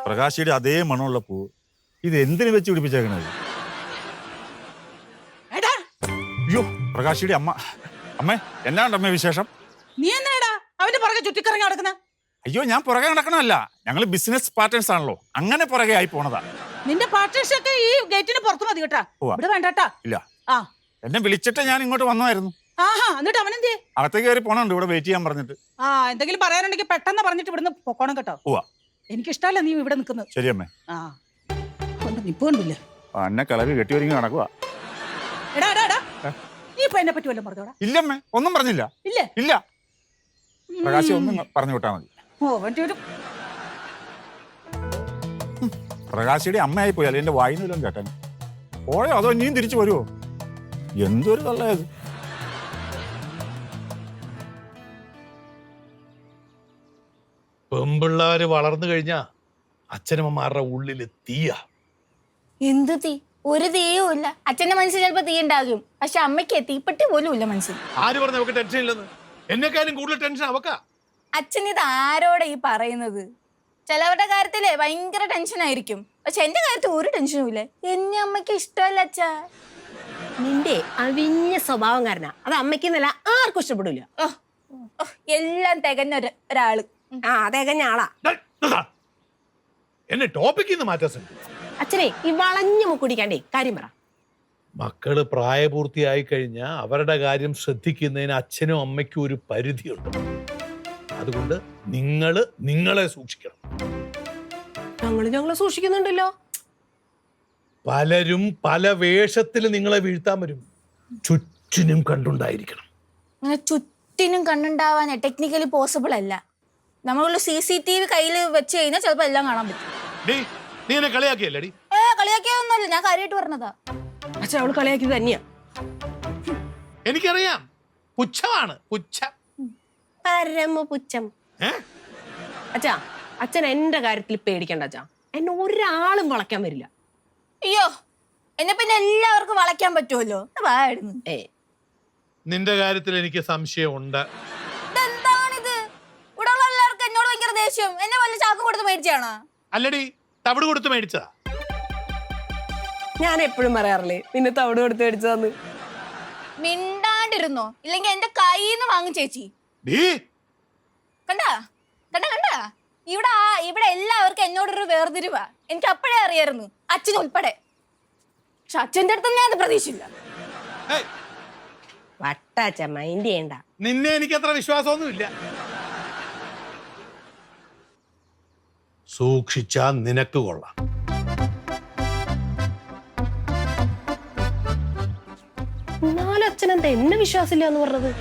പ്രകാശിയുടെ അതേ മണമുള്ള പൂ ഇത് എന്തിനു വെച്ച് പിടിപ്പിച്ചേക്കണത്? അയ്യോ പ്രകാശിയുടെ അമ്മ. അമ്മേ എന്നാണ്ട് അമ്മേ വിശേഷം? നീ എന്നാടാ അവന്റെ പുറകെ ചുറ്റിക്കറങ്ങി നടക്കുന്ന? അയ്യോ ഞാൻ പുറകെ നടക്കണമല്ല, ഞങ്ങൾ ബിസിനസ് പാർട്ട്നേഴ്സ് ആണല്ലോ, അങ്ങനെ പുറകെ ആയി പോണതാ. നിന്റെ പാർട്ട്നേഴ്സ് ഒക്കെ ഈ ഗേറ്റിന് പുറത്ത് മതി കേട്ടാ, ഇവിടെ വേണ്ടാട്ടാ. ഇല്ല ആ എന്നെ വിളിച്ചിട്ട് ഞാൻ ഇങ്ങോട്ട് വന്നായിരുന്നു. ആഹാ എന്നിട്ട് അവനെന്തേ? അകത്തേക്ക് കയറി പോണുണ്ട്, ഇവിടെ വെയിറ്റ് ചെയ്യാൻ പറഞ്ഞിട്ട്. ആ എന്തെങ്കിലും പറയാനുണ്ടെങ്കിൽ പെട്ടെന്ന് പറഞ്ഞിട്ട് ഇവിടുന്ന് പൊക്കോണം കേട്ടോ. എനിക്കിഷ്ടല്ല നീ ഇവിടെ നിൽക്കുന്നത്. ശരി അമ്മേ. ആ നിപ്പ് കണ്ടില്ലേ എന്നെ കളവി കെട്ടി ഒരുങ്ങി നടക്കുക. എടാ എടാ എടാ നീ ഇപ്പൊ എന്നെ പറ്റി വല്ലതും പറഞ്ഞോടാ? ഇല്ലമ്മേ ഒന്നും പറഞ്ഞില്ല. ഇല്ലേ? ഇല്ല. പ്രകാശി ഒന്നും പറഞ്ഞു വിട്ടാ മതി. ഓ അവന്റെ ഒരു പ്രകാശിയുടെ അമ്മയായി പോയി, അല്ലെ എന്റെ വായിന്നല്ലോ കേട്ടൻ. പോയോ അതോ ഇനിയും തിരിച്ചു വരുമോ? എന്തൊരു തള്ളയത്. പെമ്പിള്ളാര് വളർന്നു കഴിഞ്ഞാ അച്ഛനമ്മമാരുടെ ഉള്ളില് തീയ. എന്ത് തീ? ഒരു തീയും ഇല്ല. അച്ഛന്റെ മനസ്സിൽ ചിലപ്പോ തീ ഉണ്ടാകും, പക്ഷെ അമ്മയ്ക്ക് തീപ്പെട്ടി പോലും ഇല്ല മനസ്സിൽ. ആര് പറഞ്ഞു അവക്ക് ടെൻഷൻ ഇല്ലെന്ന്? എന്നെക്കാളും കൂടുതൽ ടെൻഷൻ അവക്കാ. അച്ഛൻ ഇത് ആരോടെ ഈ പറയുന്നത്? ചിലവരുടെ കാര്യത്തില് ഭയങ്കര ടെൻഷൻ ആയിരിക്കും, പക്ഷെ എന്റെ കാര്യത്തിൽ ഒരു ടെൻഷനും ഇല്ല. എന്നെ അമ്മയ്ക്ക് ഇഷ്ടമല്ല അച്ഛാ. നിന്റെ അവിഞ്ഞ സ്വഭാവം കാരണ അത് അമ്മയ്ക്കെന്നല്ല ആർക്കും ഇഷ്ടപ്പെടില്ല. എല്ലാം തികഞ്ഞ ഒരാള്. ആ തികഞ്ഞ ആളാ. എന്നെ ടോപ്പിക്കിൽ നിന്ന് മാറ്റാൻ. അച്ഛനെ ഈ വളഞ്ഞു മുക്കുടിക്കാണ്ടേ കാര്യം പറ. മക്കള് പ്രായപൂർത്തിയായി കഴിഞ്ഞാൽ അവരുടെ കാര്യം ശ്രദ്ധിക്കുന്നതിന് അച്ഛനും അമ്മയ്ക്കും ഒരു പരിധിയുണ്ട്. അതുകൊണ്ട് നിങ്ങളെ സൂക്ഷിക്കണം. ഞങ്ങള് സൂക്ഷിക്കുന്നുണ്ടല്ലോ. പലരും പല വേഷത്തിൽ നിങ്ങളെ വീഴ്ത്താൻ വരും. ചുറ്റിനും കണ്ടുണ്ടായിരിക്കണം. അങ്ങനെ ചുറ്റിനും കണ്ടുണ്ടാവാൻ ടെക്നിക്കലി പോസിബിൾ അല്ല. നമ്മളുള്ള CCTV കയ്യിൽ വെച്ച് കഴിഞ്ഞാൽ ചിലപ്പോ എല്ലാം കാണാൻ പറ്റും. നീ എന്നെ കളിയാക്കിയല്ലേടി? കളിയാക്കിയൊന്നുമല്ല, ഞാൻ കാര്യമായിട്ട് പറഞ്ഞതാ. അച്ഛൻ അവള് കളിയാക്കിയത് തന്നെയാ. എനിക്കറിയാം, പുച്ഛമാണ് പുച്ഛം. പരമ പുച്ഛം. അച്ഛാ അച്ഛൻ എന്റെ കാര്യത്തിൽ പേടിക്കണ്ട അച്ഛാ. എന്നെ ഒരാളും വളയ്ക്കാൻ വരില്ല. അയ്യോ എന്നെ പിന്നെ എല്ലാവർക്കും വളയ്ക്കാൻ പറ്റുമല്ലോ. നിന്റെ കാര്യത്തിൽ എനിക്ക് സംശയമുണ്ട്. എന്താണിത്? ഇവിടെ ഉള്ള എല്ലാവർക്കും എന്നോട് ഭയങ്കര ദേഷ്യം. എന്നെ വല്ല ചാക്കും കൊടുത്ത് മേടിച്ചാണോ? അല്ലടി, തവിട് കൊടുത്ത് മേടിച്ചതാ. ഞാൻ എപ്പോഴും പറയാറില്ലേ നിന്നെ തവിട് കൊടുത്ത് മേടിച്ചതാന്ന്. മിണ്ടാണ്ടിരുന്നോ, ഇല്ലെങ്കിൽ എന്റെ കയ്യിന്ന് വാങ്ങും ചേച്ചി. കണ്ടാ കണ്ടാ കണ്ടാ, ഇവിടെ എല്ലാവർക്കും എന്നോടൊരു വേർതിരിവാ. എനിക്ക് അപ്പോഴേ അറിയായിരുന്നു, അച്ഛനുൾപ്പെടെ. പക്ഷെ അച്ഛൻ്റെ അടുത്തൊന്നും ഞാൻ പ്രതീക്ഷിച്ചില്ല. വട്ടാച്ച മൈൻഡ് ചെയ്യണ്ട. നിന്നെ എനിക്ക് അത്ര വിശ്വാസമൊന്നുമില്ല. സൂക്ഷിച്ചാ നിനക്ക് കൊള്ളാം. എന്നാലും അച്ഛൻ എന്താ എന്നെ വിശ്വാസമില്ല എന്ന് പറഞ്ഞത്?